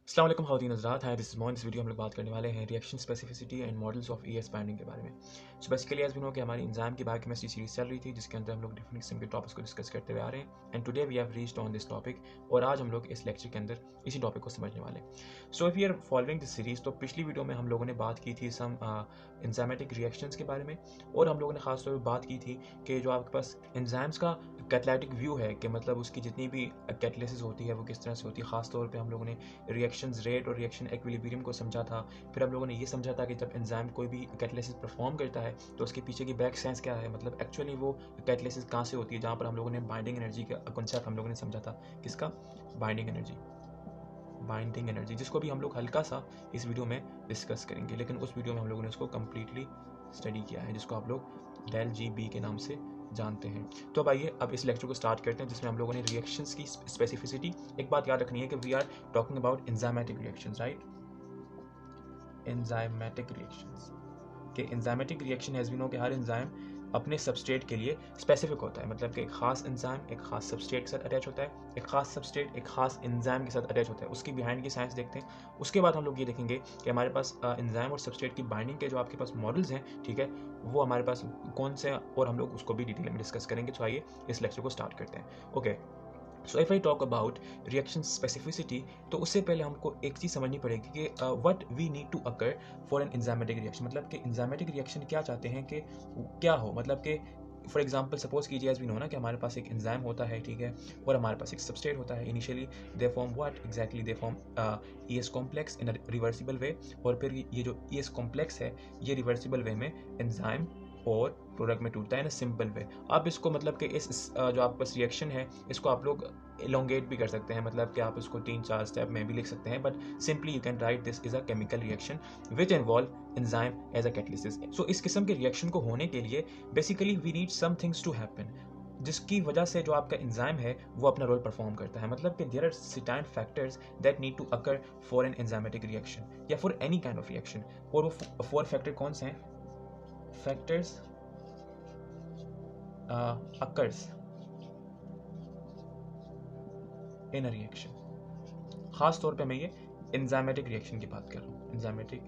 अस्सलाम वालेकुम ख़वातीन हज़रात, हाय दिस इज़ मोइन। इस वीडियो में हम लोग बात करने वाले हैं reaction specificity and models of ES binding के बारे में। So basically as we know कि हमारी एंजाइम की बायोकेमिस्ट्री सीरीज चल रही थी जिसके अंदर हम लोग डिफरेंट किस्म के टॉपिक्स को डिस्कस करते हुए आ रहे हैं and today we have reached on this topic और आज हम लोग इस लेक्चर के अंदर इसी टॉपिक को समझने वाले हैं। So if you are following this series, तो पिछली वीडियो में हम लोगों ने बात की थी सम एंजाइमेटिक रिएक्शंस के बारे में और हम लोगों ने खास तौर पर बात की थी कि जो आपके पास एंजाइम्स का कैटलाइटिक व्यू है कि मतलब उसकी जितनी भी कैटलिसिस होती है वो किस तरह से होती है। खास तौर पे हम लोगों ने रिएक्शंस रेट और रिएक्शन एक्विलिब्रियम को समझा था। फिर हम लोगों ने ये समझा था कि जब एंजाइम कोई भी कैटलिसिस परफॉर्म करता है तो उसके पीछे की बैक साइंस क्या है, मतलब एक्चुअली वो कैटलिसिस कहाँ से होती है, जहाँ पर हम लोगों ने बाइंडिंग एनर्जी का कॉन्सेप्ट हम लोगों ने समझा था। किसका? बाइंडिंग एनर्जी जिसको भी हम लोग हल्का सा इस वीडियो में डिस्कस करेंगे, लेकिन उस वीडियो में हम लोगों ने उसको कम्प्लीटली स्टडी किया है जिसको आप लोग डेल जी बी के नाम से जानते हैं। तो अब आइए अब इस लेक्चर को स्टार्ट करते हैं जिसमें हम लोगों ने रिएक्शंस की स्पेसिफिसिटी। एक बात याद रखनी है कि we are talking about enzymatic reactions, right? Enzymatic reactions के enzymatic reaction as we know कि हर एंजाइम अपने सबस्ट्रेट के लिए स्पेसिफिक होता है, मतलब कि एक खास एंजाइम एक खास सबस्ट्रेट के साथ अटैच होता है, एक खास सबस्ट्रेट एक खास एंजाइम के साथ अटैच होता है। उसकी बिहाइंड की साइंस देखते हैं। उसके बाद हम लोग ये देखेंगे कि हमारे पास एंजाइम और सबस्ट्रेट की बाइंडिंग के जो आपके पास मॉडल्स हैं, ठीक है, वो हमारे पास कौन से हैं और हम लोग उसको भी डिटेल में डिस्कस करेंगे। तो आइए इस लेक्चर को स्टार्ट करते हैं। Okay, so if I talk about reaction specificity, तो उससे पहले हमको एक चीज़ समझनी पड़ेगी कि what we need to occur for an enzymatic reaction, मतलब कि एंजाइमेटिक रिएक्शन क्या चाहते हैं कि क्या हो, मतलब कि फॉर एग्जाम्पल सपोज कीजिए एज वी नो ना कि हमारे पास एक एंजाइम होता है, ठीक है, और हमारे पास एक सबस्ट्रेट होता है। Initially they form what exactly, they form ES complex in a reversible way, और फिर ये जो ईएस कॉम्प्लेक्स है ये रिवर्सिबल वे में एंजाइम और प्रोडक्ट में टूटता है इन सिंपल वे। आप इसको मतलब कि इस जो आपके पास रिएक्शन है इसको आप लोग इलोंगेट भी कर सकते हैं, मतलब कि आप इसको 3-4 स्टेप में भी लिख सकते हैं, but simply you can write this is a chemical reaction which involve enzyme as a catalysis. So इस किस्म के रिएक्शन को होने के लिए basically we need some things to happen, जिसकी वजह से जो आपका एंजाइम है वो अपना रोल परफॉर्म करता है। मतलब कि there are certain factors that need to occur for an enzymatic reaction या for any kind of reaction. और वो 4 फैक्टर कौन से हैं? Factors occurs in a reaction। खास तौर पे मैं ये एंजाइमेटिक रिएक्शन की बात कर रहा हूँ। एंजाइमेटिक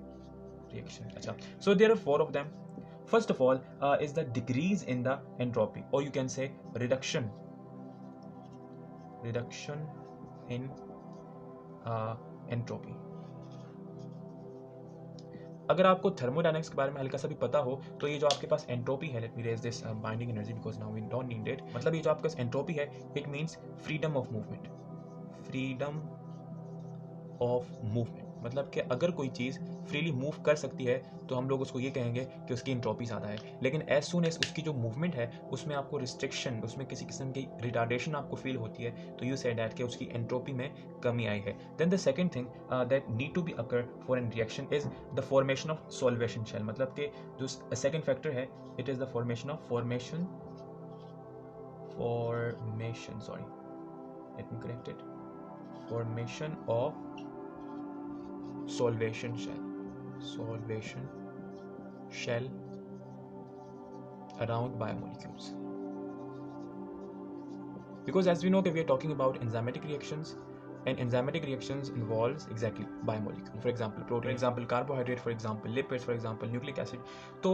रिएक्शन, अच्छा, so there are 4 of them. First of all is the decrease in the entropy, और you can say reduction in entropy. अगर आपको थर्मोडायनेमिक्स के बारे में हल्का सा भी पता हो तो ये जो आपके पास एंट्रोपी है, let me erase this binding energy because now we don't need it, मतलब ये जो आपके पास एंट्रोपी है it means freedom of movement. Freedom of movement मतलब कि अगर कोई चीज़ फ्रीली मूव कर सकती है तो हम लोग उसको ये कहेंगे कि उसकी एंट्रोपी ज़्यादा है। लेकिन एज सुन एज उसकी जो मूवमेंट है उसमें आपको रिस्ट्रिक्शन, उसमें किसी किस्म की रिटार्डेशन आपको फील होती है, तो यू से दैट कि उसकी एंट्रोपी में कमी आई है। Then the second thing that need to be occur for an reaction is the formation of solvation shell, मतलब कि जो सेकंड फैक्टर है it is the formation sorry let me correct it, formation of solvation shell around biomolecules, because as we know that we are talking about enzymatic reactions and enzymatic reactions involves exactly biomolecule, for example protein, for example carbohydrate, for example lipids, for example nucleic acid. तो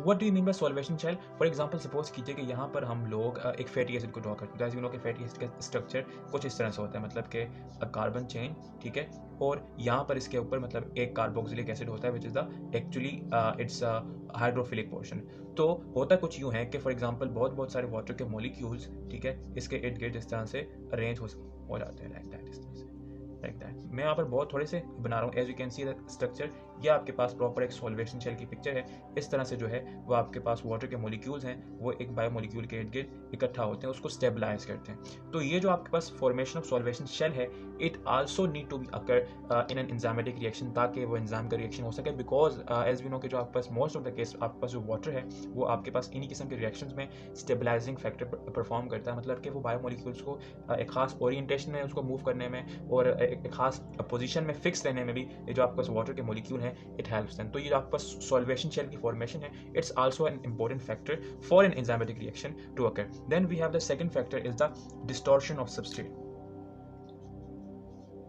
what do you mean by solvation shell? For example suppose कीजिए कि यहाँ पर हम लोग एक fatty acid को draw करते हैं। as you know कि फैटी एसिड का स्ट्रक्चर कुछ इस तरह से होता है, मतलब कि कार्बन चेन, ठीक है, और यहाँ पर इसके ऊपर मतलब एक कार्बोक्सिलिक एसिड होता है which is the actually it's hydrophilic portion. तो होता कुछ यूँ है कि फॉर एग्जांपल बहुत सारे वाटर के मॉलिक्यूल्स, ठीक है, इसके इर्द गिर्द इस तरह से अरेंज हो जाते हैं, लाइक दैट, इस तरह से, लाइक दैट। मैं यहाँ पर बहुत थोड़े से बना रहा हूँ। As you can see the structure, ये आपके पास प्रॉपर एक सॉल्वेशन शेल की पिक्चर है। इस तरह से जो है वो आपके पास वाटर के मॉलिक्यूल्स हैं वो एक बायोमॉलिक्यूल के इर्द गिर्द इकट्ठा होते हैं, उसको स्टेबलाइज करते हैं। तो ये जो आपके पास फॉर्मेशन ऑफ सॉल्वेशन शेल है it also need to be occur in an enzymatic reaction, ताकि वो एंजाइम का रिएक्शन हो सके। बिकॉज एज वी नो कि जो आपके पास मोस्ट ऑफ द केस आपके पास जो वाटर है वो आपके पास इन्हीं किस्म के रिएक्शंस में स्टेबलाइजिंग फैक्टर परफॉर्म करता है, मतलब कि वो बायोमॉलिक्यूल्स को एक खास ओरिएंटेशन में उसको मूव करने में और एक खास पोजीशन में फिक्स रहने में भी ये जो आपके पास वाटर के मॉलिक्यूल हैं इट हेल्प्स देम। तो ये जो आपके पास सॉल्वेशन शेल की फॉर्मेशन है it's also an important factor for an enzymatic reaction to occur. Then we have the second factor is the distortion of substrate.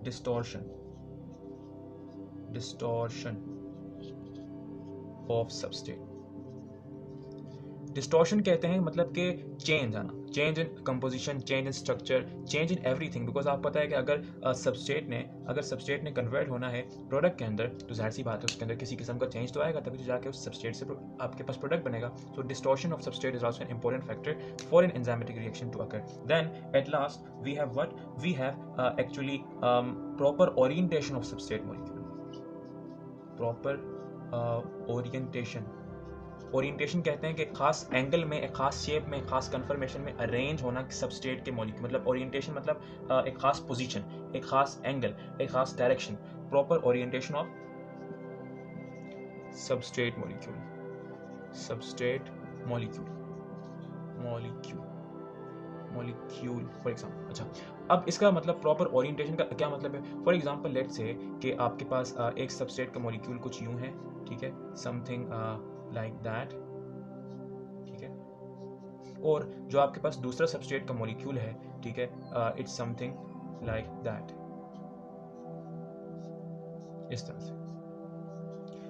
Distortion distortion of substrate. Distortion कहते हैं मतलब कि चेंज आना, change in composition, change in structure, change in everything. Because आप पता है कि अगर सबस्ट्रेट ने कन्वर्ट होना है प्रोडक्ट के अंदर, तो जाहिर सी बात है उसके अंदर किसी किस्म का चेंज तो आएगा, तभी तो जाके उस सबस्ट्रेट से आपके पास प्रोडक्ट बनेगा। So distortion of substrate is also an important factor for an enzymatic reaction to occur. Then at last we have what, we have actually proper orientation of substrate molecule. Proper orientation कहते हैं कि खास angle में, एक खास shape में, एक खास कन्फर्मेशन में अरेंज होना सबस्ट्रेट के मॉलिक्यूल। मतलब ओरिएंटेशन मतलब एक खास पोजीशन, एक खास एंगल, एक खास direction. Proper orientation of substrate molecule, substrate molecule for example. अच्छा, अब इसका मतलब प्रॉपर ओरिएंटेशन का क्या मतलब है? फॉर एग्जाम्पल लेट्स से कि आपके पास एक सबस्ट्रेट का मॉलिक्यूल कुछ यूं है, ठीक है, समथिंग लाइक दैट, ठीक है, और जो आपके पास दूसरा सबस्ट्रेट का मॉलिक्यूल है, ठीक है, इट्स समथिंग लाइक दैट, इस तरह से।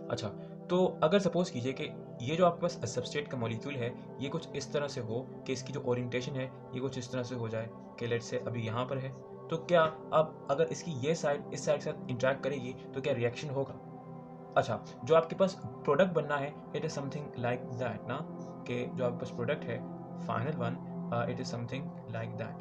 अच्छा, तो अगर सपोज कीजिए कि ये जो आपके पास सबस्ट्रेट का मॉलिक्यूल है ये कुछ इस तरह से हो कि इसकी जो ओरिएंटेशन है ये कुछ इस तरह से हो जाए कि लेट्स से अभी यहाँ पर है, तो क्या अब अगर इसकी ये साइड इस साइड के साथ इंटरेक्ट करेगी तो क्या रिएक्शन होगा? अच्छा, जो आपके पास प्रोडक्ट बनना है it is something like that ना, कि जो आपके पास प्रोडक्ट है final one, it is something like that.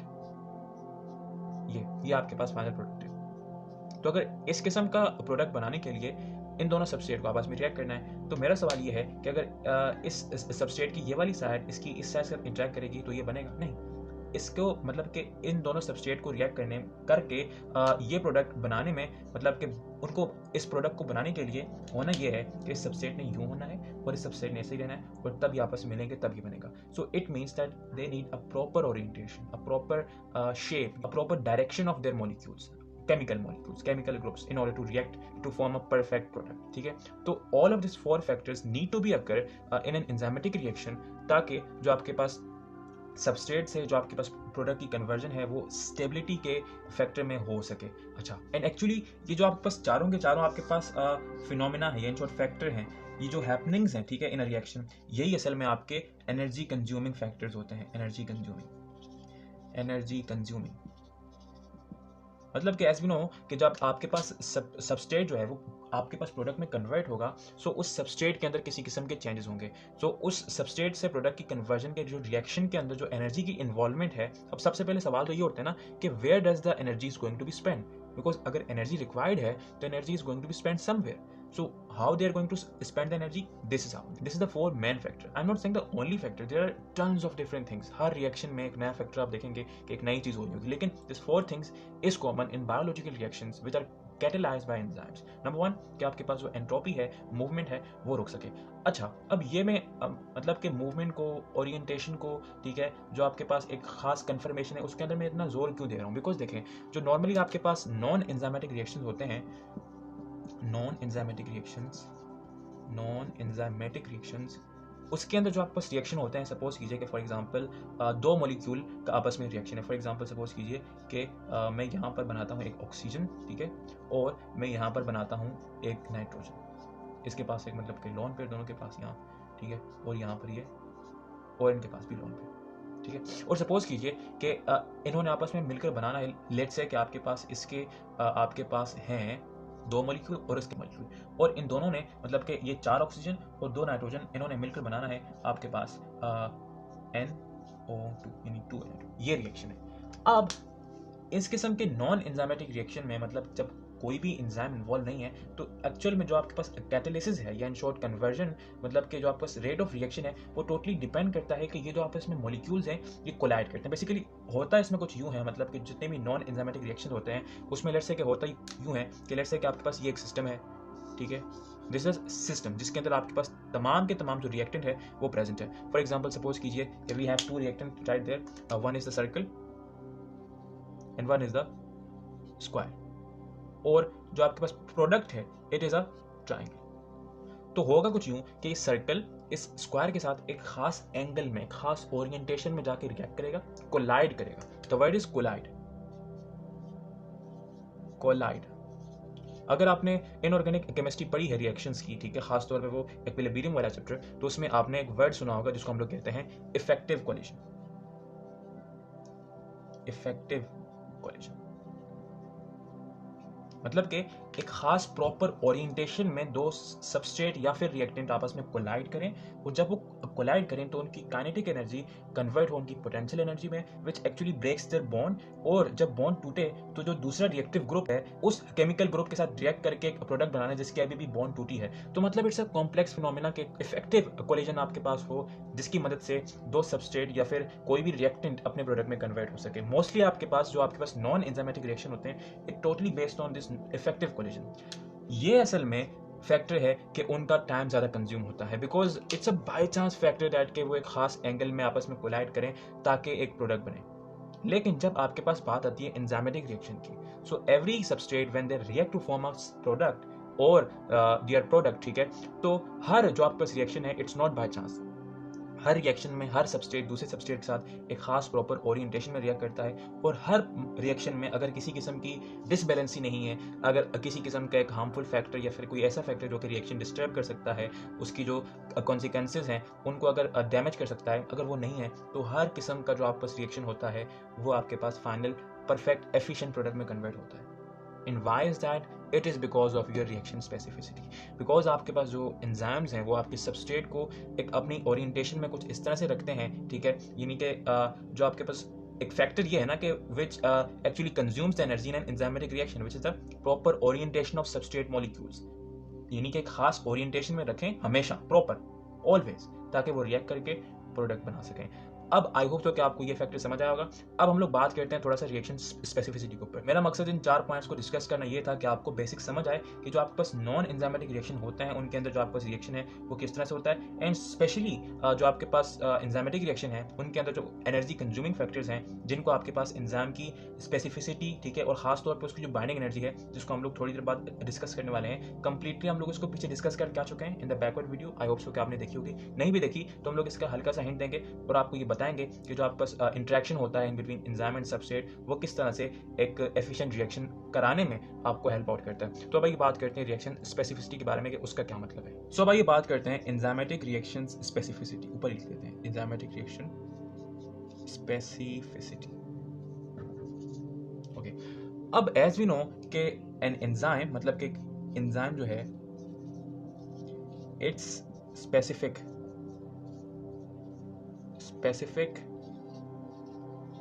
ये आपके पास फाइनल प्रोडक्ट है। तो अगर इस किस्म का प्रोडक्ट बनाने के लिए इन दोनों सबस्ट्रेट को आपस में रिएक्ट करना है, तो मेरा सवाल ये है कि अगर इस सबस्ट्रेट की ये वाली साइड इसकी इस साइड से इंटरेक्ट करेगी तो ये बनेगा नहीं। इसको मतलब कि इन दोनों सबस्ट्रेट को रिएक्ट करने करके ये प्रोडक्ट बनाने में, मतलब कि उनको इस प्रोडक्ट को बनाने के लिए होना ये है कि इस सबस्ट्रेट ने यूं होना है और इस सबस्ट्रेट ने ऐसे ही रहना है, और तब ये आपस में मिलेंगे तब ये बनेगा। So it means that they need a proper orientation, a proper shape, a proper direction of their molecules, chemical molecules, chemical groups, in order to react to form a perfect product। ठीक है, तो all of these four factors need to be occur in an enzymatic reaction, ताकि जो आपके पास substrate से जो आपके पास प्रोडक्ट की कन्वर्जन है वो स्टेबिलिटी के फैक्टर में हो सके। अच्छा, एंड एक्चुअली ये जो आपके पास चारों के चारों आपके पास फिनोमिना है, इन शॉर्ट फैक्टर हैं, ये जो हैपनिंग्स हैं, ठीक है, इन अ रिएक्शन, यही असल में आपके एनर्जी कंज्यूमिंग फैक्टर्स होते हैं। एनर्जी कंज्यूमिंग मतलब कि एज वी नो कि जब आपके पास सबस्ट्रेट जो है वो आपके पास प्रोडक्ट में कन्वर्ट होगा, सो उस सबस्ट्रेट के अंदर किसी किस्म के चेंजेस होंगे। सो उस सबस्ट्रेट से प्रोडक्ट की कन्वर्जन के जो रिएक्शन के अंदर जो एनर्जी की इन्वॉल्वमेंट है, अब सबसे पहले सवाल तो ये उठता है ना कि where does the energy is going to be spend, because अगर एनर्जी रिक्वायर्ड है तो energy is going to be spend somewhere. So how they are going to spend the energy? This is the four main factor. I'm not saying the only factor. There are tons of different things. Her reaction में एक नया factor आप देखेंगे कि एक नई चीज हो रही होगी, लेकिन this four things is common in biological reactions which are catalyzed by enzymes. Number one, कि आपके पास जो एंट्रोपी है, मूवमेंट है, वो रुक सके। अच्छा, अब ये मैं मतलब कि मूवमेंट को, ओरिएंटेशन को, ठीक है, जो आपके पास एक खास कन्फर्मेशन है उसके अंदर मैं इतना जोर क्यों दे रहा हूँ? बिकॉज देखें, जो नॉर्मली आपके पास नॉन एंजाइमेटिक रिएक्शन होते हैं, नॉन एंजाइमेटिक रिएक्शंस उसके अंदर जो आपके पास रिएक्शन होते हैं, सपोज कीजिए कि फॉर एग्जांपल दो मॉलिक्यूल का आपस में रिएक्शन है। फॉर एग्जांपल सपोज कीजिए कि मैं यहाँ पर बनाता हूँ एक ऑक्सीजन, ठीक है, और मैं यहाँ पर बनाता हूँ एक नाइट्रोजन। इसके पास एक मतलब कि लोन पेयर दोनों के पास यहाँ, ठीक है, और यहाँ पर ये, और इनके पास भी लोन पेयर, ठीक है। और सपोज कीजिए कि इन्होंने आपस में मिलकर बनाना है, लेट्स से कि आपके पास इसके आपके पास हैं दो मॉलिक्यूल और इसके मॉलिक्यूल, और इन दोनों ने मतलब कि ये 4 ऑक्सीजन और 2 नाइट्रोजन इन्होंने मिलकर बनाना है आपके पास NO2 यानी 2 NO2। ये रिएक्शन है। अब इस किस्म के नॉन एंजाइमेटिक रिएक्शन में, मतलब जब कोई भी एंजाइम इन्वॉल्व नहीं है, तो एक्चुअल में जो आपके पास कैटालिसिस है या इन शॉर्ट कन्वर्जन, मतलब कि जो आपके पास रेट ऑफ रिएक्शन है वो टोटली डिपेंड करता है कि ये जो आपस में मॉलिक्यूल्स हैं ये कोलाइड करते हैं। बेसिकली होता है इसमें कुछ यूं है, मतलब कि जितने भी नॉन एंजाइमेटिक रिएक्शन होते हैं उसमें लेट्स से कि होता ही यूं है कि लेट्स से कि आपके पास ये एक सिस्टम है, ठीक है, दिस इज सिस्टम जिसके अंदर आपके पास तमाम के तमाम जो रिएक्टेंट है वो प्रेजेंट है। फॉर एग्जांपल सपोज कीजिए कि we have 2 reactant right there, one is the circle and one is the square, और जो आपके पास प्रोडक्ट है इट इज अ ट्रायंगल। तो होगा कुछ यूं कि इस सर्कल इस स्क्वायर के साथ एक खास एंगल में, खास ओरिएंटेशन में जाके रिएक्ट करेगा, कोलाइड करेगा। The word is collide. अगर आपने इनऑर्गेनिक केमिस्ट्री पढ़ी है रिएक्शंस की, ठीक है, खासतौर पे वो इक्विलिब्रियम वाला चैप्टर, तो उसमें आपने एक वर्ड सुना होगा जिसको हम लोग कहते हैं इफेक्टिव कोलिजन। इफेक्टिव कोलिजन मतलब कि एक खास प्रॉपर ओरिएंटेशन में दो सबस्ट्रेट या फिर रिएक्टेंट आपस में कोलाइड करें, और जब वो कोलाइड करें तो उनकी काइनेटिक एनर्जी कन्वर्ट हो उनकी पोटेंशियल एनर्जी में, which actually breaks their bond, और जब बॉन्ड टूटे तो जो दूसरा रिएक्टिव ग्रुप है उस केमिकल ग्रुप के साथ रिएक्ट करके एक प्रोडक्ट बनाना जिसकी अभी भी बॉन्ड टूटी है। तो मतलब इट्स अ कॉम्प्लेक्स फिनोमेना के इफेक्टिव कोलिजन आपके पास हो जिसकी मदद से दो सबस्ट्रेट या फिर कोई भी रिएक्टेंट अपने प्रोडक्ट में कन्वर्ट हो सके। मोस्टली आपके पास नॉन एंजाइमेटिक रिएक्शन होते हैं, it totally based on this effective collision. ये असल में फैक्टर है कि उनका टाइम ज़्यादा कंज्यूम होता है, because it's a by chance factor that कि वो एक खास एंगल में आपस में कोलाइड करें ताकि एक प्रोडक्ट बने। लेकिन जब आपके पास बात आती है एंजाइमेटिक रिएक्शन की, so every substrate when they react to form a product और देयर प्रोडक्ट, ठीक है, तो हर जो आपके पास रिएक्शन है इट्स नॉट बाय चांस। हर रिएक्शन में हर सबस्ट्रेट दूसरे सबस्ट्रेट के साथ एक खास प्रॉपर ओरिएंटेशन में रिएक्ट करता है, और हर रिएक्शन में अगर किसी किस्म की डिसबैलेंसी नहीं है, अगर किसी किस्म का एक हार्मफुल फैक्टर या फिर कोई ऐसा फैक्टर जो कि रिएक्शन डिस्टर्ब कर सकता है, उसकी जो कॉन्सिक्वेंसेज हैं उनको अगर डैमेज कर सकता है, अगर वो नहीं है तो हर किस्म का जो आपके पास रिएक्शन होता है वो आपके पास फाइनल परफेक्ट एफिशिएंट प्रोडक्ट में कन्वर्ट होता है। And why is that? It is because of your reaction specificity. Because आपके पास जो एंजाइम्स हैं वो आपके सबस्ट्रेट को एक अपनी ओरिएंटेशन में कुछ इस तरह से रखते हैं, ठीक है, यानी कि जो आपके पास एक फैक्टर ये है ना कि which actually consumes the energy in an enzymatic reaction which is the proper orientation of substrate molecules, यानी कि एक खास ओरिएंटेशन में रखें हमेशा, प्रॉपर, ऑलवेज, ताकि वो रिएक्ट करके प्रोडक्ट बना सकें। अब आई होप तो कि आपको ये फैक्टर समझ आया होगा। अब हम लोग बात करते हैं थोड़ा सा रिएक्शन स्पेसिफिसिटी के ऊपर। मेरा मकसद इन 4 पॉइंट्स को डिस्कस करना ये था कि आपको बेसिक समझ आए कि जो आपके पास नॉन एंजाइमेटिक रिएक्शन होते हैं उनके अंदर जो आपके पास रिएक्शन है वो किस तरह से होता है, एंड स्पेशली जो आपके पास एंजाइमेटिक रिएक्शन है उनके अंदर जो एनर्जी कंज्यूमिंग फैक्टर्स हैं जिनको आपके पास एंजाइम की स्पेसिफिसिटी, ठीक है, और खासतौर पर उसकी जो बाइंडिंग एनर्जी है जिसको हम लोग थोड़ी देर बाद डिस्कस करने वाले हैं। कंप्लीटली हम लोग इसको पीछे डिस्कस करके आ चुके हैं in the backward video. I hope so कि आपने देखी होगी, नहीं भी देखी तो हम लोग इसका हल्का सा हिंट देंगे और आपको ये बताएंगे कि जो आपका इंटरेक्शन होता है in between enzyme and substrate वो किस तरह से एक एफिशिएंट रिएक्शन कराने में आपको हेल्प आउट करता है। तो अब ये बात करते हैं रिएक्शन स्पेसिफिसिटी के बारे में कि उसका क्या मतलब है। सो अब ये बात करते हैं एंजाइमेटिक रिएक्शन स्पेसिफिसिटी। ऊपर लिख लेते हैं एंजाइमेटिक रिएक्शन स्पेसिफिसिटी। ओके, अब एज वी नो कि एन एंजाइम मतलब कि एंजाइम जो है it's specific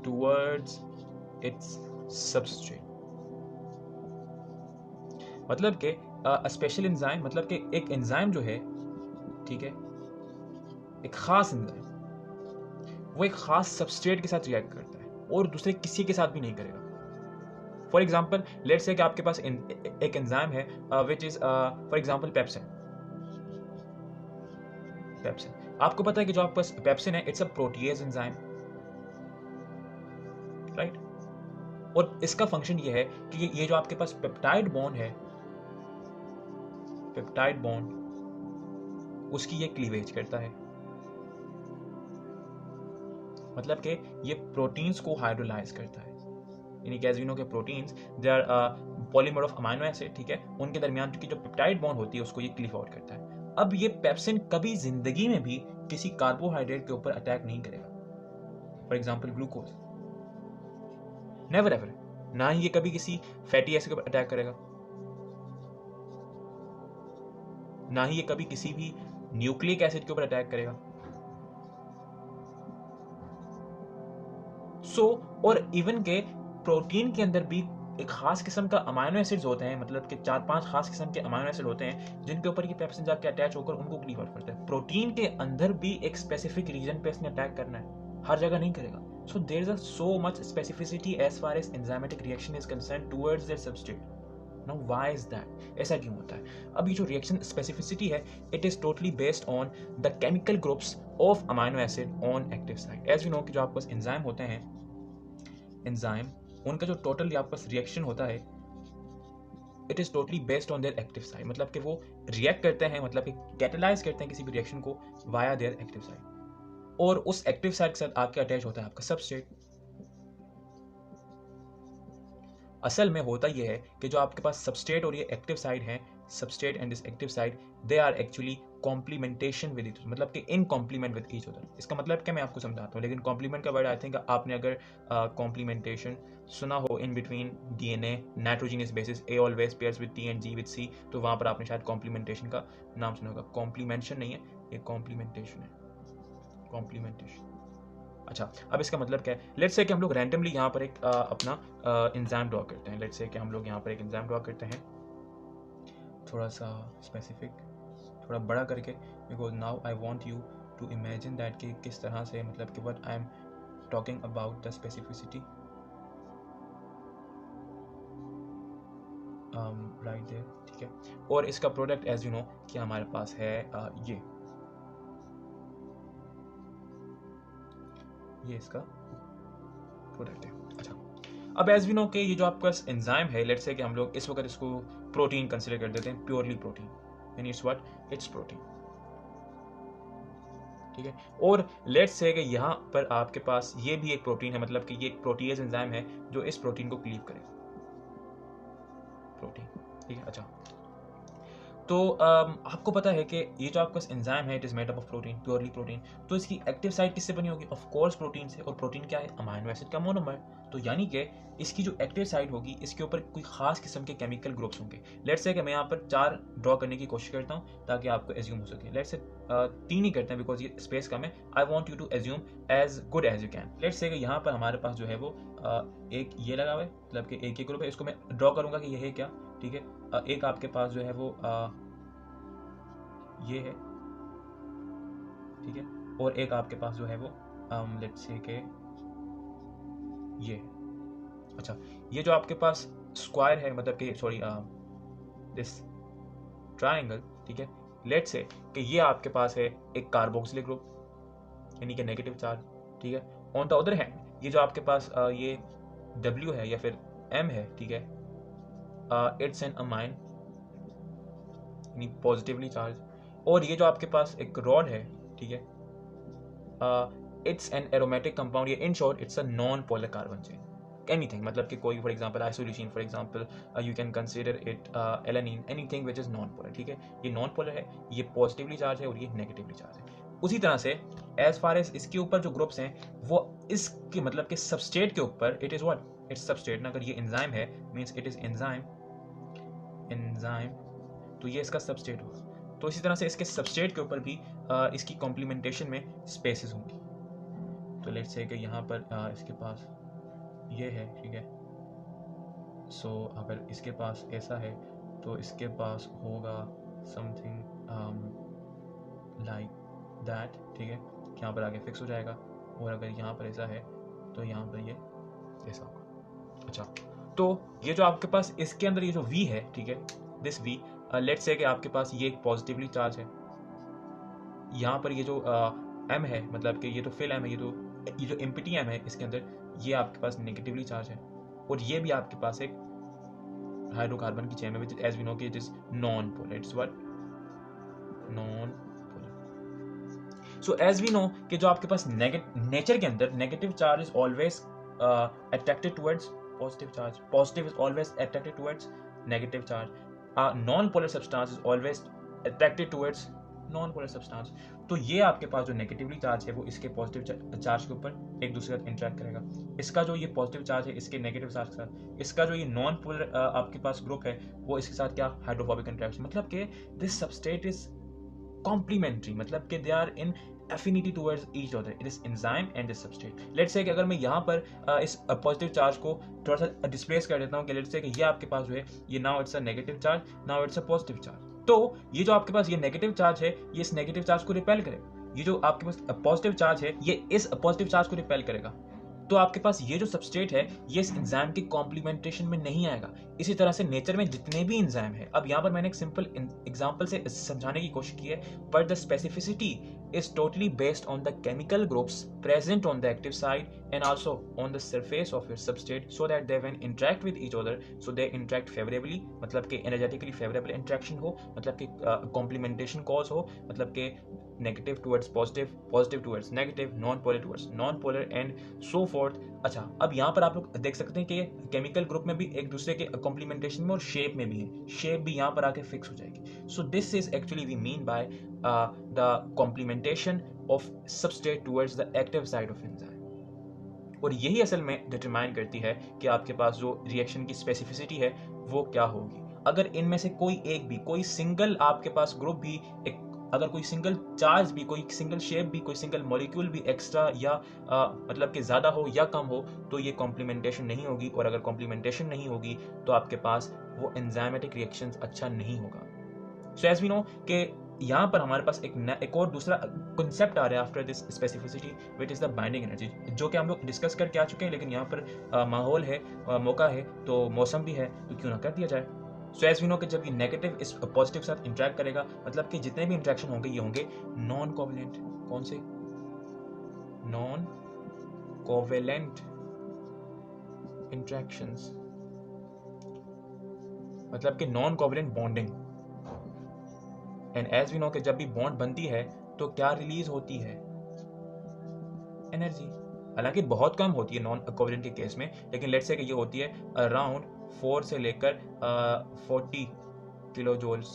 towards its substrate। मतलब कि स्पेशल एंजाइम मतलब कि एक एंजाइम जो है, ठीक है, एक खास एंजाइम वो एक खास सबस्ट्रेट के साथ रिएक्ट करता है और दूसरे किसी के साथ भी नहीं करेगा। फॉर एग्जाम्पल लेट्स से कि आपके पास एक एंजाइम है which is for example pepsin. आपको पता है कि जो आपके पास पेप्सिन है it's a protease enzyme, right, और इसका फंक्शन ये है कि ये जो आपके पास पेप्टाइड बॉन्ड है, पेप्टाइड बॉन्ड उसकी ये क्लीवेज करता है, मतलब कि ये प्रोटीन्स को हाइड्रोलाइज करता है। यानी कि एज वी नो के proteins they are polymer of amino acid, ठीक है, उनके दरमियान की जो पेप्टाइड बॉन्ड होती है उसको ये क्लीव आउट करता है। अब ये पेप्सिन कभी जिंदगी में भी किसी कार्बोहाइड्रेट के ऊपर अटैक नहीं करेगा, for example glucose, never ever. ना ही ये कभी किसी फैटी एसिड के ऊपर अटैक करेगा, ना ही ये कभी किसी भी न्यूक्लिक एसिड के ऊपर अटैक करेगा। और इवन के प्रोटीन के अंदर भी एक खास किस्म का अमाइनो एसिड्स होते हैं, मतलब कि 4-5 खास किस्म के अमाइनो एसिड होते हैं जिनके ऊपर ये पेप्सिन जाके अटैच होकर उनको क्लीव आउट करता है। प्रोटीन के अंदर भी एक स्पेसिफिक रीजन पे इसने अटैक करना है, हर जगह नहीं करेगा। So there is so much specificity as far as enzymatic reaction is concerned towards their substrate. Now why is that? ऐसा क्यों होता है? अब ये जो रिएक्शन स्पेसिफिसिटी है it is totally based on the chemical groups of amino acid on active site. As we know कि जो आपके पास एंजाइम होते हैं, एंजाइम उनका जो टोटल आपके पास रिएक्शन होता है it is totally based on their active site, मतलब कि वो रिएक्ट करते हैं, मतलब कि कैटेलाइज करते हैं किसी भी रिएक्शन को वाया देयर एक्टिव साइट, और उस एक्टिव साइट के साथ आके अटैच होता है आपका सबस्ट्रेट। असल में होता यह है कि जो आपके पास सबस्ट्रेट और ये एक्टिव साइड है, substrate and this active side, they are actually complementation with each, मतलब कि in complement with each other. इसका मतलब क्या मैं आपको समझाता हूँ, लेकिन कॉम्प्लीमेंट का वर्ड आई थिंक आपने अगर कॉम्प्लीमेंटेशन सुना हो in between DNA nitrogenous bases, A always pairs with T and G with C, तो वहाँ पर आपने शायद कॉम्प्लीमेंटेशन का नाम सुना होगा। कॉम्प्लीमेंशन नहीं है, ये कॉम्प्लीमेंटेशन है, कॉम्प्लीमेंटेशन। अच्छा, अब इसका मतलब क्या है? लेट्स से कि हम लोग रैंडमली यहाँ पर एक अपना एंजाइम ड्रॉ करते हैं। लेट्स से कि हम लोग यहाँ पर एक एंजाइम ड्रॉ करते हैं, थोड़ा सा स्पेसिफिक, थोड़ा बड़ा करके, because now I want you to imagine that कि किस तरह से, मतलब कि what I am talking about the specificity right there, ठीक है। और इसका प्रोडक्ट एज यू नो कि हमारे पास है ये इसका प्रोडक्ट है। अच्छा, अब एज वी नो कि ये जो आपका एंजाइम है, लेट्स से कि हम लोग इस वक्त इसको प्रोटीन कंसिडर कर देते हैं, प्योरली प्रोटीन, यानी इट्स व्हाट, इट्स प्रोटीन, ठीक है। और लेट्स से कि यहाँ पर आपके पास ये भी एक प्रोटीन है, मतलब कि ये एक प्रोटीएज एंजाइम है जो इस प्रोटीन को क्लीव करेगा, प्रोटीन, ठीक है। अच्छा, तो आपको पता है कि ये जो आपका एंजाइम है, it is made up of protein, purely protein, तो इसकी एक्टिव साइट किससे बनी होगी? ऑफ कोर्स प्रोटीन से। और प्रोटीन क्या है? अमाइनो एसिड का मोनोमर। तो यानी कि इसकी जो एक्टिव साइट होगी, इसके ऊपर कोई खास किस्म के केमिकल ग्रुप्स होंगे। लेट्स से कि मैं यहाँ पर 4 ड्रॉ करने की कोशिश करता हूँ ताकि आपको एज्यूम हो सके। लेट्स से 3 ही करते हैं बिकॉज ये स्पेस कम है। I want you to assume as good as you can. Let's say कि यहाँ पर हमारे पास जो है वो एक ये लगा हुआ है, मतलब कि एक ही ग्रुप है, इसको मैं ड्रॉ करूंगा कि ये है क्या, ठीक है। एक आपके पास जो है वो ये है, ठीक है। और एक आपके पास जो है वो लेट्स से के ये। अच्छा, ये जो आपके पास स्क्वायर है, मतलब कि सॉरी दिस ट्रायंगल, ठीक है। लेट्स से कि ये आपके पास है एक कार्बोक्सिलिक ग्रुप, यानी कि नेगेटिव चार्ज, ठीक है। ऑन द अदर हैंड ये जो आपके पास ये W है या फिर M है, ठीक है, इट्स एन अमाइन, यानी पॉजिटिवली चार्ज। और ये जो आपके पास एक रॉड है, ठीक है, इट्स एन एरोमेटिक कंपाउंड, ये in short it's a non polar carbon chain. Anything, मतलब कि कोई for example isoleucine, for example you can consider it alanine, anything which is non polar, ठीक है। ये नॉन पोलर है, ये पॉजिटिवली चार्ज है और ये नेगेटिवली चार्ज है। उसी तरह से एज फार एज इसके ऊपर जो ग्रुप्स हैं वो इसके मतलब कि सबस्ट्रेट के ऊपर it is what, it's substrate ना। अगर ये एंजाइम है मींस इट इज एंजाइम, तो ये इसका सबस्ट्रेट होगा। तो इसी तरह से इसके सबस्ट्रेट के ऊपर भी इसकी कॉम्प्लीमेंटेशन में स्पेसेस होंगी। तो लेट्स से कि यहाँ पर इसके पास ये है, ठीक है। सो अगर इसके पास ऐसा है तो इसके पास होगा समथिंग लाइक दैट, ठीक है। यहाँ पर आगे फिक्स हो जाएगा। और अगर यहाँ पर ऐसा है तो यहाँ पर ये ऐसा होगा। अच्छा, तो ये जो आपके पास इसके अंदर ये जो V है, ठीक है, दिस V, लेट्स से कि आपके पास ये एक पॉजिटिवली चार्ज है। यहाँ पर ये जो M है, मतलब कि ये तो फिल M है, ये जो एम्प्टी M है, इसके अंदर ये आपके पास नेगेटिवली चार्ज है। और ये भी आपके पास एक हाइड्रोकार्बन की चेन है विच एज वी नो कि it is non polar, it's what, non polar. So as we know कि जो आपके पास नेचर के अंदर negative charge is always attracted towards positive charge, positive is always attracted towards negative charge, non polar substance is always attracted towards non polar substance. तो ये आपके पास जो नेगेटिवली चार्ज है वो इसके पॉजिटिव चार्ज के ऊपर एक दूसरे के साथ इंटरेक्ट करेगा। इसका जो ये पॉजिटिव चार्ज है इसके नेगेटिव चार्ज के साथ, इसका जो ये नॉन पोलर आपके पास ग्रुप है वो इसके साथ क्या, हाइड्रोफोबिक इंटरेक्शन। मतलब कि दिस सबस्ट्रेट इज कॉम्प्लीमेंट्री, मतलब कि they are in affinity towards each other, it is enzyme and this substrate. Let's say कि अगर मैं यहाँ पर इस पॉजिटिव चार्ज को थोड़ा सा डिस्प्लेस कर देता हूँ कि let's say कि ये आपके पास जो है ये now it's a negative charge, now it's a positive charge. तो ये जो आपके पास ये नेगेटिव चार्ज है ये इस नेगेटिव चार्ज को रिपेल करेगा। ये जो आपके पास पॉजिटिव चार्ज है ये इस पॉजिटिव चार्ज को रिपेल करेगा। तो आपके पास ये जो सबस्ट्रेट है ये इस एंजाइम की कॉम्प्लीमेंटेशन में नहीं आएगा। इसी तरह से नेचर में जितने भी एंजाइम है, अब यहाँ पर मैंने एक सिंपल एग्जांपल से समझाने की कोशिश की है, but the specificity is totally based on the chemical groups present on the active side and also on the surface of its substrate, so that they when interact with each other, so they interact favorably, मतलब कि energetically favorable interaction हो, मतलब कि complementation cause हो, मतलब कि negative towards positive, positive towards negative, non polar towards non polar and so fourth. अच्छा, अब यहाँ पर आप लोग देख सकते हैं कि ये केमिकल ग्रुप में भी एक दूसरे के कॉम्प्लीमेंटेशन में और शेप में भी है, शेप भी यहाँ पर आके फिक्स हो जाएगी। So this is actually we mean by the complementation of substrate towards the active side of enzyme. और यही असल में डिटरमाइन करती है कि आपके पास जो रिएक्शन की स्पेसिफिसिटी है वो क्या होगी। अगर इनमें से कोई एक भी, कोई सिंगल आपके पास ग्रुप भी, एक अगर कोई सिंगल चार्ज भी, कोई सिंगल शेप भी, कोई सिंगल मॉलिक्यूल भी एक्स्ट्रा या मतलब कि ज़्यादा हो या कम हो, तो ये कॉम्प्लीमेंटेशन नहीं होगी। और अगर कॉम्प्लीमेंटेशन नहीं होगी तो आपके पास वो एंजाइमेटिक रिएक्शंस अच्छा नहीं होगा। सो एज वी नो कि यहाँ पर हमारे पास एक और दूसरा कंसेप्ट आ रहा है after this specificity, which is the binding energy, जो कि हम लोग डिस्कस करके आ चुके हैं, लेकिन यहाँ पर माहौल है, मौका है, तो मौसम भी है, तो क्यों ना कर दिया जाए। सो एज वी नो कि जब ये नेगेटिव इस पॉजिटिव के साथ इंटरेक्ट करेगा, मतलब कि जितने भी इंटरेक्शन होंगे ये होंगे नॉन कोवेलेंट। कौन से? नॉन कोवेलेंट इंटरेक्शंस, मतलब कि non covalent bonding. And as we know कि जब भी बॉन्ड बनती है तो क्या रिलीज होती है? एनर्जी। हालांकि बहुत कम होती है नॉन कोवेलेंट के केस में, लेकिन लेट्स से कि ये होती है अराउंड 4 से लेकर 40 किलो जूल्स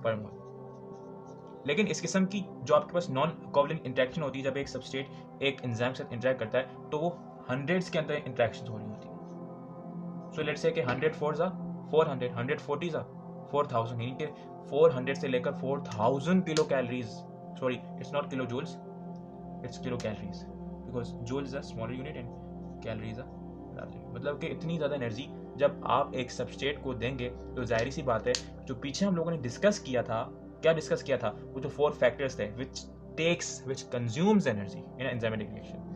पर मोल। लेकिन इस किस्म की जो आपके पास नॉन कोवेलेंट इंटरेक्शन होती है, जब एक सबस्ट्रेट एक एंजाइम से इंटरेक्ट करता है, तो वो हंड्रेड्स के अंदर इंटरेक्शन हो रही होती है। सो लेट्स से कि 100 4 जा 400, 140 जा 4000, यानी कि 400 से लेकर 4000 kilo calories, sorry it's not kilo joules, it's kilo calories, because joule is a smaller unit and calories a larger unit. मतलब कि इतनी ज़्यादा एनर्जी जब आप एक सबस्ट्रेट को देंगे, तो जाहिर सी बात है जो पीछे हम लोगों ने डिस्कस किया था, क्या डिस्कस किया था, वो जो 4 फैक्टर्स थे which consumes energy in enzymatic reaction,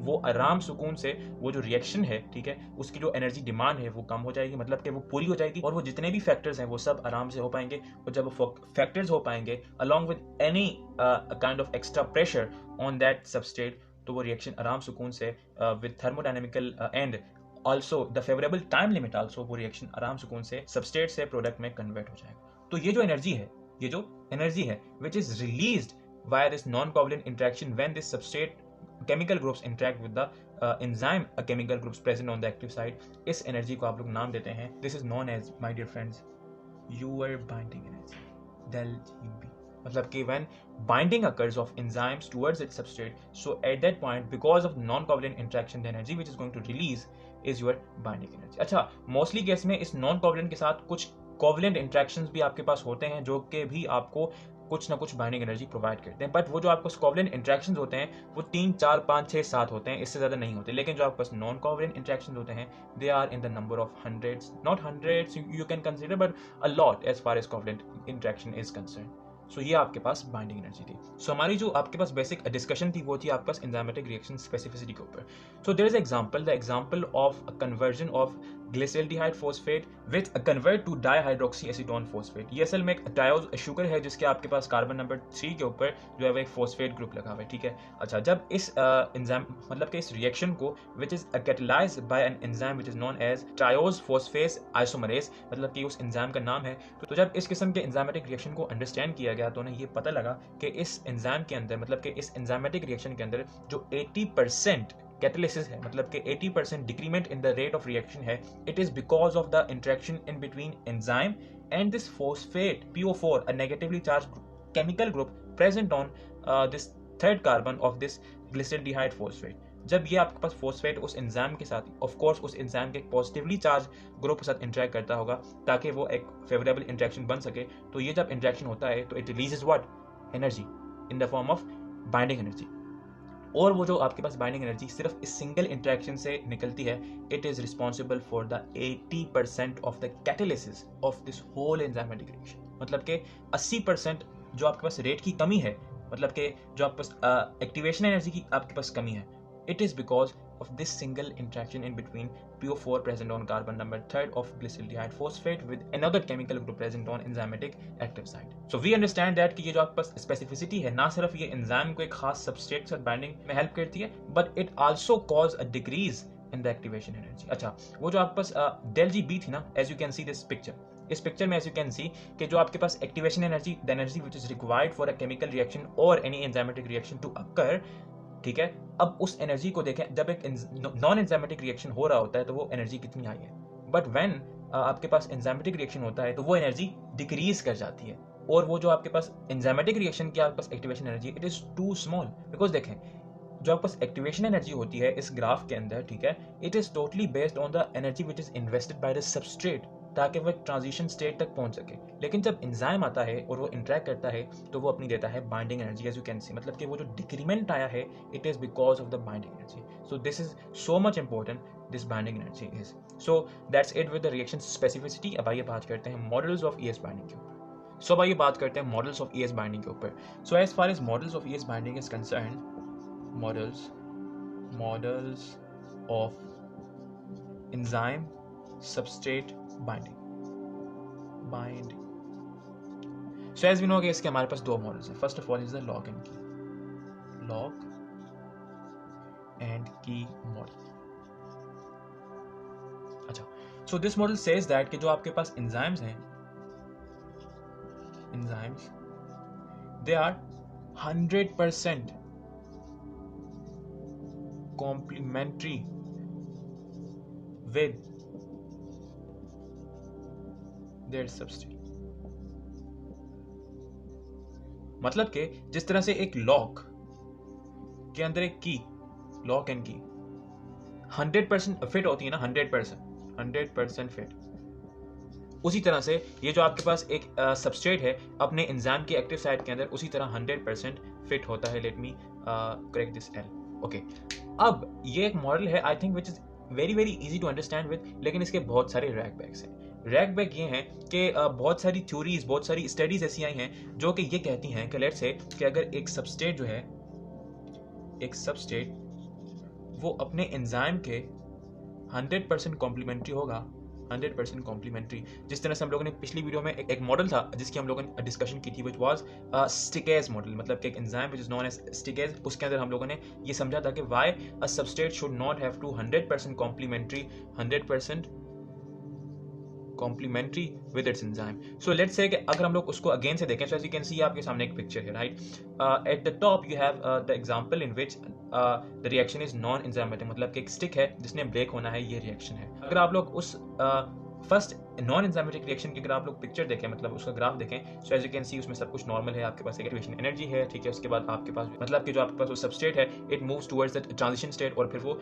वो आराम सुकून से वो जो रिएक्शन है, ठीक है, उसकी जो एनर्जी डिमांड है वो कम हो जाएगी, मतलब कि वो पूरी हो जाएगी, और वो जितने भी फैक्टर्स हैं वो सब आराम से हो पाएंगे। और जब वो फैक्टर्स हो पाएंगे along with any kind of extra pressure on that substrate, तो वो रिएक्शन आराम सुकून से with thermodynamical and also the favourable time limit also, वो रिएक्शन आराम सुकून से सबस्ट्रेट से प्रोडक्ट में कन्वर्ट हो जाएगा। तो ये जो एनर्जी है which is released via this non covalent interaction when this substrate chemical groups interact with the enzyme chemical groups present on the active side, इस एनर्जी को आप लोग नाम देते हैं, this is known as, my dear friends, your binding energy, del G. मतलब कि when binding occurs of enzymes towards its substrate, so at that point because of non-covalent interaction the energy which is going to release is your binding energy. अच्छा, mostly case में इस non-covalent के साथ कुछ covalent interactions भी आपके पास होते हैं, जो कि भी आपको कुछ ना कुछ बाइंडिंग एनर्जी प्रोवाइड करते हैं। बट वो जो आपको कोवेलेंट इंटरेक्शंस होते हैं वो 3 4 5 6 7 होते हैं, इससे ज़्यादा नहीं होते। लेकिन जो आपके पास नॉन कोवेलेंट इंटरेक्शंस होते हैं, they are in the number of hundreds, not hundreds you can consider, but a lot as far as covalent interaction is concern. So ये आपके पास बाइंडिंग एनर्जी थी। सो हमारी जो आपके पास बेसिक डिस्कशन थी वो थी आपके पास एंजाइमेटिक रिएक्शन स्पेसिफिसिटी के ऊपर। So there is example, the example of a conversion of glyceraldehyde phosphate with convert to dihydroxy acetone phosphate. ये असल में एक ट्रायोज शुगर है जिसके आपके पास कार्बन नंबर 3 के ऊपर जो है वो एक फॉस्फेट ग्रुप लगा हुआ है, ठीक है। अच्छा, जब इस एंजाइम मतलब कि इस रिएक्शन को which is catalysed by an enzyme which is known as triose phosphate isomerase, मतलब कि उस एंजाइम का नाम है। तो जब इस किस्म के एंजाइमेटिक रिएक्शन को अंडरस्टैंड किया गया तो उन्हें ये पता लगा कि इस एंजाइम के अंदर, मतलब कि इस एंजाइमेटिक रिएक्शन के अंदर जो 80% कैटालिसिस है, मतलब कि 80% decrement in the rate of reaction है, it is because of the interaction in between enzyme and this phosphate PO4, a negatively charged chemical group present on this third carbon of this glyceraldehyde phosphate. जब ये आपके पास phosphate उस enzyme के साथ, of course उस enzyme के एक positively charge group के साथ इंटरेक्ट करता होगा ताकि वो एक फेवरेबल इंटरेक्शन बन सके, तो ये जब इंटरेक्शन होता है तो it releases what, energy in the form of binding energy. और वो जो आपके पास बाइंडिंग एनर्जी सिर्फ इस सिंगल इंटरेक्शन से निकलती है, it is responsible for the 80% of the catalysis of this whole enzymatic reaction. मतलब कि 80% जो आपके पास रेट की कमी है, मतलब कि जो आपके पास एक्टिवेशन एनर्जी की आपके पास कमी है, it is because of this single interaction in between PO4 present on carbon number 3 of glyceraldehyde phosphate with another chemical group present on enzymatic active site. So we understand that कि ये जो आपके पास specificity है ना सिर्फ ये enzyme को एक खास substrate के साथ binding में help करती है, but it also cause a decrease in the activation energy. अच्छा, वो जो आपके पास del G थी ना, as you can see this picture. इस पिक्चर में एज यू कैन सी कि जो आपके पास activation energy, the energy which is required for a chemical reaction और any enzymatic reaction to occur, ठीक है। अब उस एनर्जी को देखें, जब एक नॉन एंजाइमेटिक रिएक्शन हो रहा होता है तो वो एनर्जी कितनी आई है, बट व्हेन आपके पास एंजाइमेटिक रिएक्शन होता है तो वो एनर्जी डिक्रीज कर जाती है, और वो जो आपके पास एंजाइमेटिक रिएक्शन की आपके पास activation energy it is too small, because देखें जो आपके पास एक्टिवेशन एनर्जी होती है इस ग्राफ के अंदर, ठीक है, it is totally based on the energy which is invested by the substrate, ताकि वो एक ट्रांजिशन स्टेट तक पहुंच सके। लेकिन जब एंजाइम आता है और वो इंटरेक्ट करता है तो वो अपनी देता है binding energy, as you can see, मतलब कि वो जो डिक्रीमेंट आया है it is because of the binding energy. So this is so much important, this binding energy is. So that's it with the reaction specificity. अब आइए बात करते हैं मॉडल्स ऑफ ईएस बाइंडिंग के ऊपर। सो अब आइए बात करते हैं मॉडल्स ऑफ ईएस बाइंडिंग के ऊपर। So as far as models of ES binding is concern, models of enzyme substrate binding. So as we know कि इसके हमारे पास दो मॉडल्स हैं। First of all is the lock and key model. अच्छा, so this model says that कि जो आपके पास enzymes हैं, they are 100% complementary with their substrate। मतलब कि जिस तरह से एक लॉक के अंदर एक की, लॉक एंड की 100% फिट होती है ना, 100% फिट, उसी तरह से ये जो आपके पास एक सबस्ट्रेट है अपने एंजाइम के एक्टिव साइट के अंदर उसी तरह 100% फिट होता है। Let me correct this L. Okay, अब ये एक मॉडल है I think which is very very easy to understand with, लेकिन इसके बहुत सारे रैक बैक्स हैं। रैक बैक ये हैं कि बहुत सारी थ्योरीज, बहुत सारी स्टडीज ऐसी आई हैं जो कि ये कहती हैं कि लेट्स से कि अगर एक सबस्ट्रेट जो है, एक सबस्ट्रेट वो अपने एंजाइम के 100% कॉम्प्लीमेंट्री होगा, 100% कॉम्प्लीमेंट्री। जिस तरह से हम लोगों ने पिछली वीडियो में एक मॉडल था जिसकी हम लोगों ने डिस्कशन की थी, विच वाज स्टिकेज मॉडल, मतलब कि एक enzyme which is known as stickage. उसके अंदर हम लोगों ने ये समझा था कि why a substrate should not have to 100% complementary, 100% complementary with its enzyme. So let's say कि अगर हम लोग उसको अगेन से देखें, so as you can see आपके सामने एक पिक्चर है, right. At the top you have the example in which the reaction is non enzymatic, मतलब कि एक स्टिक है जिसने ब्रेक होना है, ये रिएक्शन है। अगर आप लोग उस फर्स्ट नॉन एंजाइमेटिक रिएक्शन की अगर आप लोग पिक्चर देखें, मतलब उसका ग्राफ देखें, so as you can see उसमें सब कुछ नॉर्मल है, आपके पास एक एक्टिवेशन एनर्जी है, ठीक है। उसके बाद आपके पास मतलब कि जो आपके पास वो सबस्ट्रेट है it moves towards the transition state, और फिर वो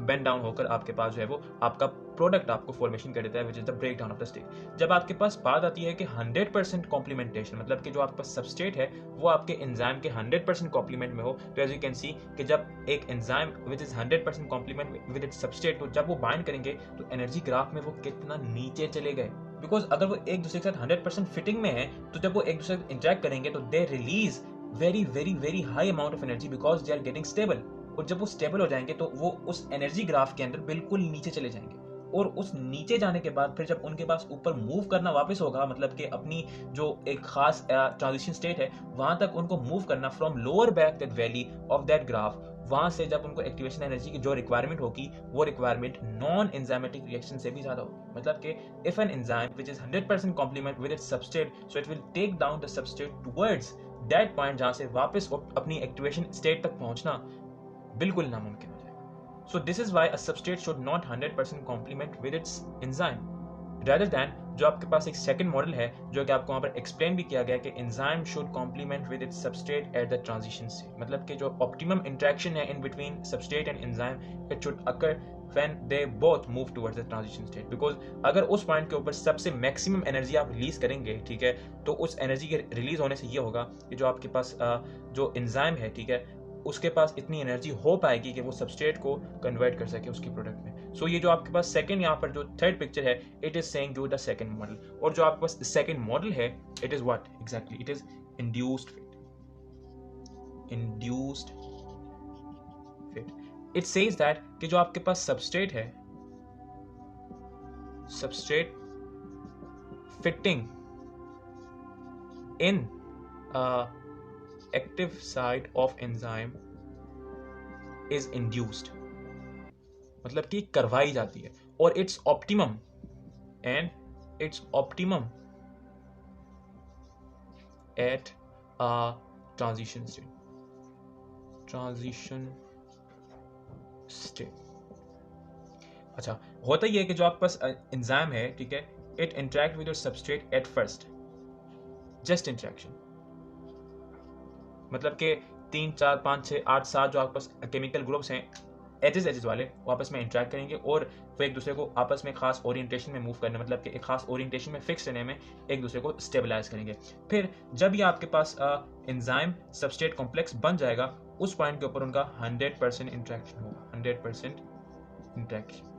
बेंड डाउन होकर आपके पास जो है वो आपका प्रोडक्ट आपको फॉर्मेशन कर देता है, which is the break down of the state. जब आपके पास बात आती है कि 100% कॉम्प्लीमेंटेशन, मतलब कि जो आपके पास सबस्ट्रेट है वो आपके एंजाइम के 100% कॉम्प्लीमेंट में हो, तो एज यू कैन सी कि जब एक enzyme which is 100% complement with its substrate, तो जब वो बाइंड करेंगे तो एनर्जी ग्राफ में वो कितना नीचे चले गए, बिकॉज अगर वो एक दूसरे के साथ 100% फिटिंग में है तो जब वो एक दूसरे से इंटरेक्ट करेंगे तो they release very very very high amount of energy because they are getting stable. और जब वो स्टेबल हो जाएंगे तो वो उस एनर्जी ग्राफ के अंदर बिल्कुल नीचे चले जाएंगे, और उस नीचे जाने के बाद फिर जब उनके पास ऊपर मूव करना वापस होगा, मतलब कि अपनी जो एक खास ट्रांजिशन स्टेट है वहां तक उनको मूव करना from lower back that valley of that graph, वहां से जब उनको एक्टिवेशन एनर्जी की जो रिक्वायरमेंट होगी वो रिक्वायरमेंट नॉन एंजाइमेटिक रिएक्शन से भी ज्यादा होगी। मतलब कि if an enzyme which is 100% complement with its substrate, so it will take down the substrate towards that point जहां से वापस अपनी एक्टिवेशन स्टेट तक पहुंचना बिल्कुल नामुमकिन हो जाएगा। So this is why a substrate should not 100% complement with its enzyme, rather than जो आपके पास एक सेकंड मॉडल है जो कि आपको वहां पर एक्सप्लेन भी किया गया कि enzyme should complement with its substrate at the transition state, मतलब कि जो ऑप्टिमम इंटरेक्शन है in between substrate and enzyme it should occur when they both move towards the transition state, because अगर उस पॉइंट के ऊपर सबसे मैक्सिमम एनर्जी आप रिलीज करेंगे, ठीक है, तो उस एनर्जी के रिलीज होने से ये होगा कि जो आपके पास जो एंजाइम है, ठीक है, उसके पास इतनी एनर्जी हो पाएगी कि वो सबस्ट्रेट को कन्वर्ट कर सके उसकी प्रोडक्ट में। सो ये जो आपके पास सेकंड यहाँ पर जो थर्ड पिक्चर है it is saying to the second model, और जो आपके पास सेकंड मॉडल है it is what exactly, it is induced fit. It says that कि जो आपके पास सबस्ट्रेट है, substrate fitting in active site of enzyme is induced, मतलब कि करवाई जाती है, और it's optimum at transition state. अच्छा, होता ही है कि जो आपके पास एंजाइम है, ठीक है, it interact with your substrate at first, just interaction, मतलब कि 3 4 5 6 8 7 जो आपके पास केमिकल ग्रुप्स हैं एजेस वाले, वो आपस में इंटरेक्ट करेंगे और वो एक दूसरे को आपस में खास ओरिएंटेशन में मूव करने, मतलब कि एक खास ओरिएंटेशन में फिक्स रहने में एक दूसरे को स्टेबलाइज करेंगे। फिर जब ये आपके पास एंजाइम सबस्ट्रेट कॉम्प्लेक्स बन जाएगा, उस पॉइंट के ऊपर उनका 100% इंटरेक्शन होगा, 100% इंटरेक्शन।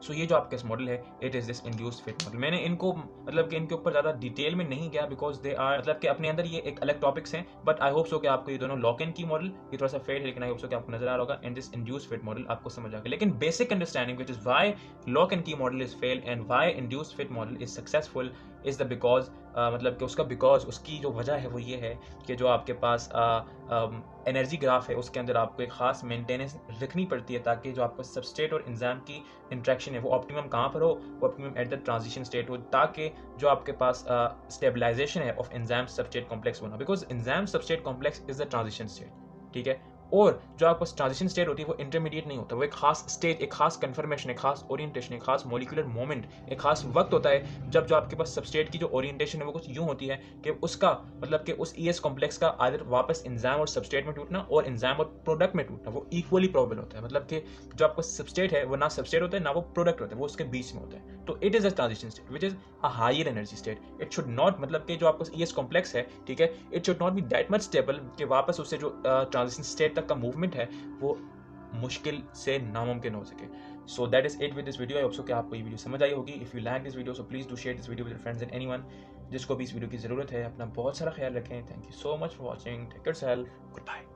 सो ये जो आपका मॉडल है, it is this induced fit model. मैंने इनको मतलब कि इनके ऊपर ज़्यादा डिटेल में नहीं गया बिकॉज दे आर मतलब कि अपने अंदर ये एक अलग टॉपिक्स हैं, बट आई होप सो कि आपको ये दोनों लॉक एंड की मॉडल ये थोड़ा सा फेड है, लेकिन आई होप सो कि आपको नजर आ रहा होगा and this induced fit model आपको समझ आ गया। लेकिन basic understanding which is why lock and key model is fail and why induced fit model is successful is the because मतलब कि उसकी जो वजह है वो ये है कि जो आपके पास एनर्जी ग्राफ है उसके अंदर आपको एक खास मेंटेनेंस रखनी पड़ती है, ताकि जो आपको सबस्ट्रेट और एंजाइम की इंट्रैक्शन है वो ऑप्टिमम कहाँ पर हो, वो optimum eight the transition state हो, ताकि जो आपके पास स्टेबलाइजेशन है ऑफ एंजाइम सबस्ट्रेट कॉम्प्लेक्स होना, because enzyme substrate complex is the transition state, ठीक है। और जो आपको ट्रांजिशन स्टेट होती है वो इंटरमीडिएट नहीं होता, वो एक खास स्टेट, एक खास कन्फर्मेशन, एक खास ओरिएंटेशन, एक खास मॉलिक्यूलर मोमेंट, एक खास वक्त होता है जब जो आपके पास सबस्ट्रेट की जो ओरिएंटेशन है वो कुछ यूं होती है कि उसका मतलब कि उस ईएस कॉम्प्लेक्स का आदर वापस एंजाइम और सबस्ट्रेट में टूटना और एंजाइम और प्रोडक्ट में टूटना वो इक्वली प्रोबेबल होता है, मतलब कि जो आपका सबस्ट्रेट है वो ना सबस्ट्रेट होता है ना वो प्रोडक्ट होता है, वो उसके बीच में होता है। तो it is a transition state which is a higher energy state. It should not मतलब कि जो आपका ईएस कॉम्प्लेक्स है, ठीक है, it should not be that much stable कि वापस उससे जो ट्रांजिशन स्टेट तक का मूवमेंट है वो मुश्किल से नामुमकिन हो सके। So that is it with this video. I hope so कि आपको ये वीडियो समझ आई होगी। If you like this video so please do share this video with your friends and anyone जिसको भी इस वीडियो की जरूरत है। अपना बहुत सारा ख्याल रखें। Thank you so much for watching. Take care yourself. Good bye.